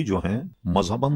جو ہیں مذہباً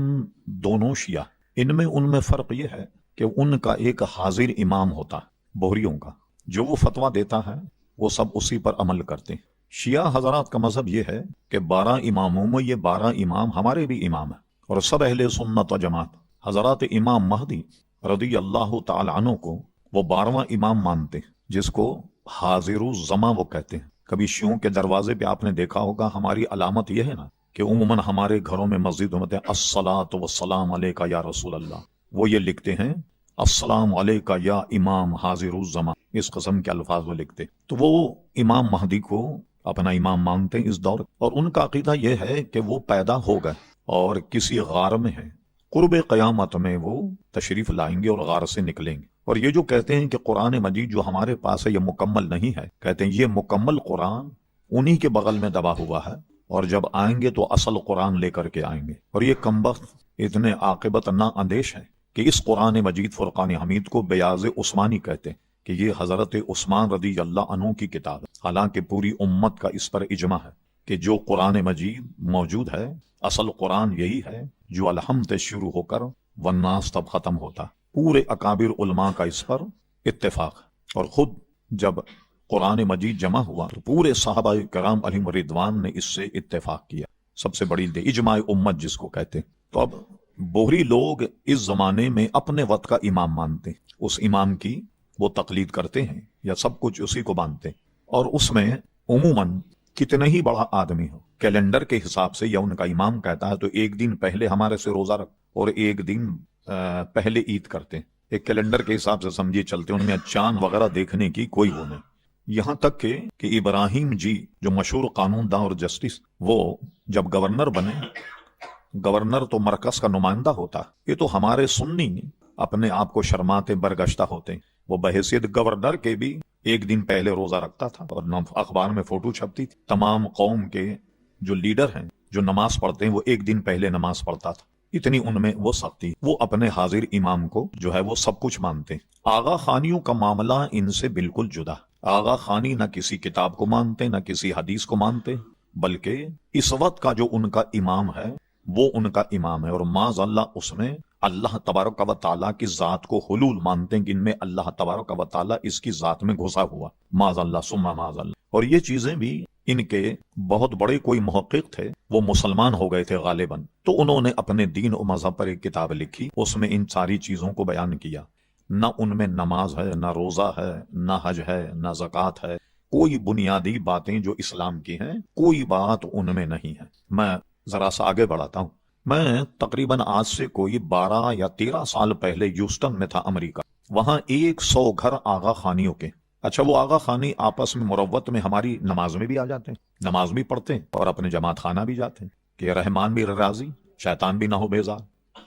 دونوں شیعہ، ان میں فرق یہ ہے کہ ان کا ایک حاضر امام ہوتا ہے، بوہریوں کا، جو وہ فتویٰ دیتا ہے وہ سب اسی پر عمل کرتے ہیں۔ شیعہ حضرات کا مذہب یہ ہے کہ 12 اماموں میں یہ 12 امام ہمارے بھی امام ہیں، اور سب اہل سنت و جماعت حضرات امام مہدی رضی اللہ تعالی عنہ کو وہ 12واں امام مانتے ہیں، جس کو حاضر الزماں وہ کہتے ہیں۔ کبھی شیعوں کے دروازے پہ آپ نے دیکھا ہوگا، ہماری علامت یہ ہے نا کہ عموماً ہمارے گھروں میں مسجد میں الصلاۃ والسلام علیکہ یا رسول اللہ، وہ یہ لکھتے ہیں السلام علیکہ یا امام حاضر الزمان، اس قسم کے الفاظ وہ لکھتے۔ تو وہ امام مہدی کو اپنا امام مانتے ہیں اس دور، اور ان کا عقیدہ یہ ہے کہ وہ پیدا ہو گئے اور کسی غار میں ہیں، قرب قیامت میں وہ تشریف لائیں گے اور غار سے نکلیں گے۔ اور یہ جو کہتے ہیں کہ قرآن مجید جو ہمارے پاس ہے یہ مکمل نہیں ہے، کہتے ہیں یہ مکمل قرآن انہی کے بغل میں دبا ہوا ہے، اور جب آئیں گے تو اصل قرآن لے کر کے آئیں گے۔ اور یہ کمبخت اتنے عاقبت نا اندیش ہے کہ اس قرآن مجید فرقان حمید کو بیاض عثمانی کہتے ہیں کہ یہ حضرت عثمان رضی اللہ عنہ کی کتاب ہے، حالانکہ پوری امت کا اس پر اجماع ہے کہ جو قرآن مجید موجود ہے اصل قرآن یہی ہے جو الحمد شروع ہو کر والناس تب ختم ہوتا۔ پورے اکابر علماء کا اس پر اتفاق ہے، اور خود جب قرآن مجید جمع ہوا تو پورے صحابہ کرام علیہم رضوان نے اس سے اتفاق کیا، سب سے بڑی اجماع امت جس کو کہتے ہیں۔ تو اب بوہری لوگ اس زمانے میں اپنے وقت کا امام مانتے ہیں، اس امام کی وہ تقلید کرتے ہیں یا سب کچھ اسی کو مانتے ہیں، اور اس میں عموماً کتنے ہی بڑا آدمی ہو کیلنڈر کے حساب سے، یا ان کا امام کہتا ہے تو ایک دن پہلے ہمارے سے روزہ رکھ، اور ایک دن پہلے عید کرتے ہیں، ایک کیلنڈر کے حساب سے سمجھے چلتے، ان میں چاند وغیرہ دیکھنے کی کوئی وہ نہیں۔ یہاں تک کہ ابراہیم جی جو مشہور قانون داں اور جسٹس، وہ جب گورنر بنے، گورنر تو مرکز کا نمائندہ ہوتا، یہ تو ہمارے سنی اپنے آپ کو شرماتے برگشتہ ہوتے ہیں، وہ بحیثیت گورنر کے بھی ایک دن پہلے روزہ رکھتا تھا، اور اخبار میں فوٹو چھپتی تھی، تمام قوم کے جو لیڈر ہیں جو نماز پڑھتے ہیں وہ ایک دن پہلے نماز پڑھتا تھا، اتنی ان میں وہ سختی۔ وہ اپنے حاضر امام کو جو ہے وہ سب کچھ مانتے ہیں۔ آغا خانیوں کا معاملہ ان سے بالکل جدا۔ آغا خانی نہ کسی کتاب کو مانتے نہ کسی حدیث کو مانتے، بلکہ اس وقت کا جو ان کا امام ہے وہ ان کا امام ہے، اور معاذ اللہ اس میں اللہ تبارک و تعالیٰ کی ذات کو حلول مانتے ہیں کہ ان میں اللہ تبارک و تعالیٰ اس کی ذات میں گھسا ہوا، معاذ اللہ ثم معاذ اللہ۔ اور یہ چیزیں بھی ان کے بہت بڑے کوئی محقق تھے، وہ مسلمان ہو گئے تھے غالباً، تو انہوں نے اپنے دین و مذہب پر ایک کتاب لکھی، اس میں ان ساری چیزوں کو بیان کیا۔ نہ ان میں نماز ہے، نہ روزہ ہے، نہ حج ہے، نہ زکوٰۃ ہے، کوئی بنیادی باتیں جو اسلام کی ہیں کوئی بات ان میں نہیں ہے۔ میں ذرا سا آگے بڑھاتا ہوں۔ میں تقریباً آج سے کوئی 12 یا 13 سال پہلے یوسٹن میں تھا، امریکہ۔ وہاں 100 گھر آغا خانیوں کے، اچھا وہ آغا خانی آپس میں مروت میں ہماری نماز میں بھی آ جاتے ہیں، نماز بھی پڑھتے ہیں اور اپنے جماعت خانہ بھی جاتے ہیں کہ رحمان بھی راضی شیطان بھی نہ ہو بیزار،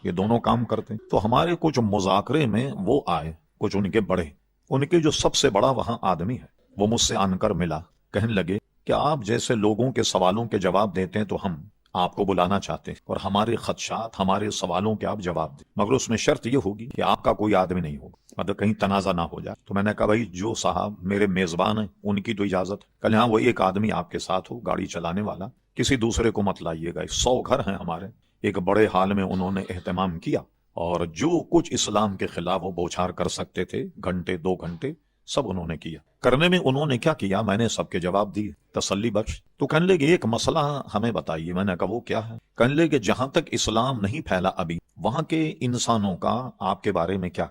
یہ دونوں کام کرتے ہیں۔ تو ہمارے کچھ مذاکرے میں وہ آئے، کچھ ان کے بڑے، ان کے جو سب سے بڑا وہاں آدمی ہے وہ مجھ سے آن کر ملا، کہنے لگے کہ آپ جیسے لوگوں کے سوالوں کے جواب دیتے ہیں تو ہم آپ کو بلانا چاہتے ہیں، اور ہمارے خدشات ہمارے سوالوں کے آپ جواب دیں، مگر اس میں شرط یہ ہوگی کہ آپ کا کوئی آدمی نہیں ہوگا، مطلب کہیں تنازع نہ ہو جائے۔ تو میں نے کہا بھائی جو صاحب میرے میزبان ہیں ان کی تو اجازت ہے، کل ہاں وہ ایک آدمی آپ کے ساتھ ہو گاڑی چلانے والا، کسی دوسرے کو مت لائیے گا، 100 گھر ہیں ہمارے۔ ایک بڑے حال میں انہوں نے اہتمام کیا، اور جو کچھ اسلام کے خلاف وہ بوچھار کر سکتے تھے، گھنٹے 2 گھنٹے سب انہوں نے کیا۔ کرنے میں انہوں نے کیا کیا، میں نے سب کے جواب دیے تسلی بخش۔ تو کہنے لگے ایک مسئلہ ہمیں بتائیے۔ میں نے کہا وہ کیا ہے؟ کہنے لگے جہاں تک اسلام نہیں پھیلا ابھی، وہاں کے انسانوں کا آپ کے بارے میں کیا،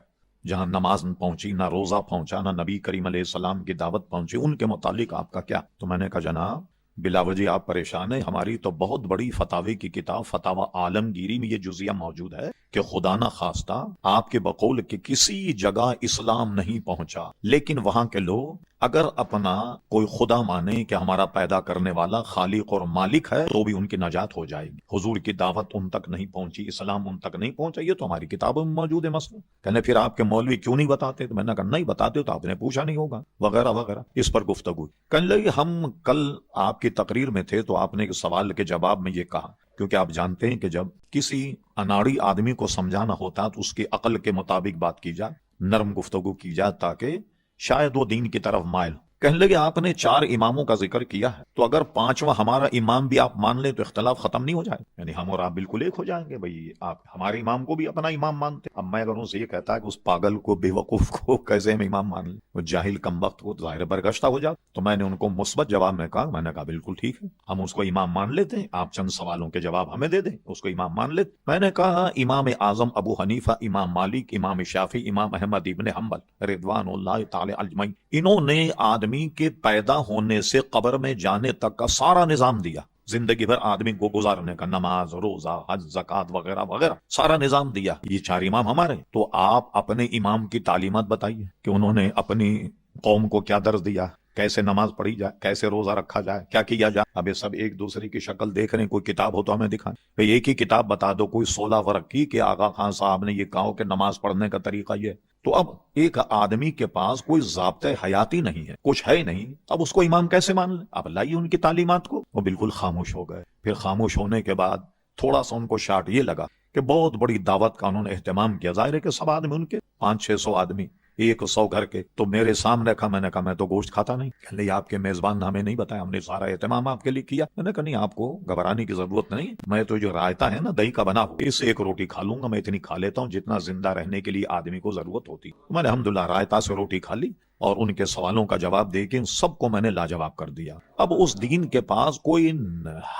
جہاں نماز پہنچی، نہ روزہ پہنچا، نہ نبی کریم علیہ السلام کی دعوت پہنچی، ان کے متعلق آپ کا کیا؟ تو میں نے کہا جناب بلا وجہ آپ پریشان ہیں، ہماری تو بہت بڑی فتاوی کی کتاب فتاوی عالمگیری میں یہ جزیہ موجود ہے کہ خدا نہ خواستہ آپ کے بقول کہ کسی جگہ اسلام نہیں پہنچا، لیکن وہاں کے لوگ اگر اپنا کوئی خدا مانے کہ ہمارا پیدا کرنے والا خالق اور مالک ہے تو بھی ان کی نجات ہو جائے گی۔ حضور کی دعوت ان تک نہیں پہنچی، اسلام ان تک نہیں پہنچا، یہ تو ہماری کتابوں میں موجود ہے مسئلہ۔ کہنے پھر آپ کے مولوی کیوں نہیں بتاتے؟ تو میں نے کہا نہیں بتاتے تو آپ نے پوچھا نہیں ہوگا، وغیرہ وغیرہ، اس پر گفتگو۔ کہنے لگے ہم کل آپ کی تقریر میں تھے تو آپ نے ایک سوال کے جواب میں یہ کہا، کیونکہ آپ جانتے ہیں کہ جب کسی اناڑی آدمی کو سمجھانا ہوتا تو اس کی عقل کے مطابق بات کی جائے، نرم گفتگو کی جائے تاکہ شاید وہ دین کی طرف مائل۔ کہنے لگے آپ نے 4 اماموں کا ذکر کیا ہے، تو اگر 5واں ہمارا امام بھی آپ مان لیں تو اختلاف ختم نہیں ہو جائے؟ یعنی ہم اور آپ بالکل ایک ہو جائیں گے، بھئی آپ ہمارے امام کو بھی اپنا امام مانتے۔ اب میں اگر ان سے یہ کہتا ہے کہ اس پاگل کو، بے وقوف کو کیسے ہم امام مان لیں، وہ جاہل کم وقت کو ظاہر برگشتہ ہو جاتا۔ تو میں نے ان کو مثبت جواب میں کہا بالکل ٹھیک ہے، ہم اس کو امام مان لیتے ہیں، آپ چند سوالوں کے جواب ہمیں دے دیں، اس کو امام مان لیتے۔ میں نے کہا امام اعظم ابو حنیفہ، امام مالک، امام شافعی، امام احمد ابن حنبل رضوان اللہ تعالی اجمعین، انہوں نے آدمی کے پیدا ہونے سے قبر میں جانے تک کا سارا نظام دیا، زندگی بھر آدمی کو گزارنے کا، نماز، روزہ، حج، زکوٰۃ وغیرہ وغیرہ سارا نظام دیا۔ یہ 4 امام ہمارے، تو آپ اپنے امام کی تعلیمات بتائیے کہ انہوں نے اپنی قوم کو کیا درس دیا، کیسے نماز پڑھی جائے، کیسے روزہ رکھا جائے، کیا کیا جائے۔ اب یہ سب ایک دوسرے کی شکل دیکھ رہے ہیں، کوئی کتاب ہو تو ہمیں دکھائیں، ایک ہی کتاب بتا دو، کوئی 16 ورق کی کہ آغا خان صاحب نے یہ کہا کہ نماز پڑھنے کا طریقہ یہ۔ تو اب ایک آدمی کے پاس کوئی ضابطۂ حیاتی نہیں ہے، کچھ ہے ہی نہیں، اب اس کو امام کیسے مان لیں؟ اب لائیے ان کی تعلیمات کو۔ وہ بالکل خاموش ہو گئے۔ پھر خاموش ہونے کے بعد تھوڑا سا ان کو شاٹ یہ لگا کہ بہت بڑی دعوت کا انہوں نے اہتمام کیا، ظاہر ہے کہ سب آدمی ان کے 500-600 آدمی، 100 گھر کے، تو میرے سامنے رکھا۔ میں نے کہا میں تو گوشت کھاتا نہیں۔ کہ نہیں، آپ کے میزبان نے ہمیں نہیں بتایا، ہم نے سارا اہتمام آپ کے لیے کیا۔ میں نے کہا نہیں، آپ کو گھبرانے کی ضرورت نہیں، میں تو جو رائتا ہے نا دہی کا بنا ہوا، اس 1 روٹی کھا لوں گا، میں اتنی کھا لیتا ہوں جتنا زندہ رہنے کے لیے آدمی کو ضرورت ہوتی۔ میں نے الحمدللہ رائتا سے روٹی کھا لی، اور ان کے سوالوں کا جواب دے کے ان سب کو میں نے لاجواب کر دیا۔ اب اس دین کے پاس کوئی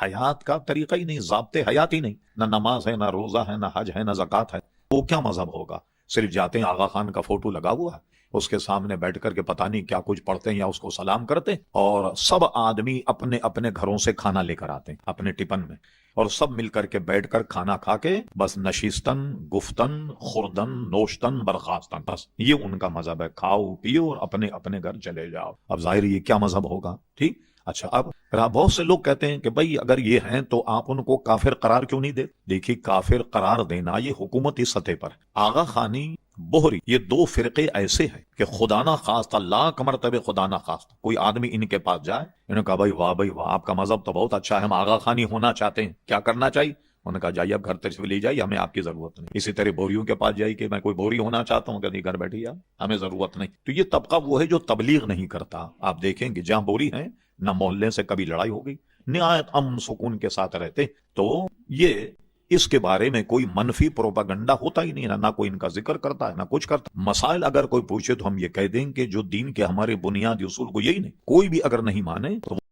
حیات کا طریقہ ہی نہیں، ضابطے حیات ہی نہیں، نہ نماز ہے، نہ روزہ ہے، نہ حج ہے، نہ زکوٰۃ ہے، وہ کیا مذہب ہوگا؟ صرف جاتے ہیں، آغا خان کا فوٹو لگا ہوا ہے، اس کے سامنے بیٹھ کر کے پتہ نہیں کیا کچھ پڑھتے ہیں یا اس کو سلام کرتے ہیں، اور سب آدمی اپنے اپنے گھروں سے کھانا لے کر آتے ہیں اپنے ٹفن میں، اور سب مل کر کے بیٹھ کر کھانا کھا کے بس نشیستن، گفتن، خوردن، نوشتن، برخاستن، بس یہ ان کا مذہب ہے، کھاؤ پیو اور اپنے اپنے گھر چلے جاؤ۔ اب ظاہر یہ کیا مذہب ہوگا؟ ٹھیک، اچھا، اب بہت سے لوگ کہتے ہیں کہ بھئی اگر یہ ہیں تو آپ ان کو کافر قرار کیوں نہیں دیتے؟ دیکھیے، کافر قرار دینا یہ حکومتی سطح پر، آغا خانی، بہری، یہ 2 فرقے ایسے ہیں کہ خدا نہ خواستہ، لاکھ مرتبہ خدا نہ خواستہ کوئی آدمی ان کے پاس جائے، انہوں نے کہا بھائی واہ، آپ کا مذہب تو بہت اچھا ہے، ہم آغا خانی ہونا چاہتے ہیں، کیا کرنا چاہیے؟ انہوں نے کہا جائیے اب گھر تشریف لے جائیے، ہمیں آپ کی ضرورت نہیں۔ اسی طرح بوریوں کے پاس جائیے کہ میں کوئی بوری ہونا چاہتا ہوں، کہ گھر بیٹھیے آپ، ہمیں ضرورت نہیں۔ تو یہ طبقہ وہ ہے جو تبلیغ نہیں کرتا۔ آپ دیکھیں کہ جہاں بوری ہیں، نہ محلے سے کبھی لڑائی ہو گئی، نہایت امن سکون کے ساتھ رہتے، تو یہ اس کے بارے میں کوئی منفی پروپاگنڈا ہوتا ہی نہیں، نہ کوئی ان کا ذکر کرتا ہے، نہ کچھ کرتا۔ مسائل اگر کوئی پوچھے تو ہم یہ کہہ دیں کہ جو دین کے ہمارے بنیادی اصول کو یہی نہیں، کوئی بھی اگر نہیں مانے تو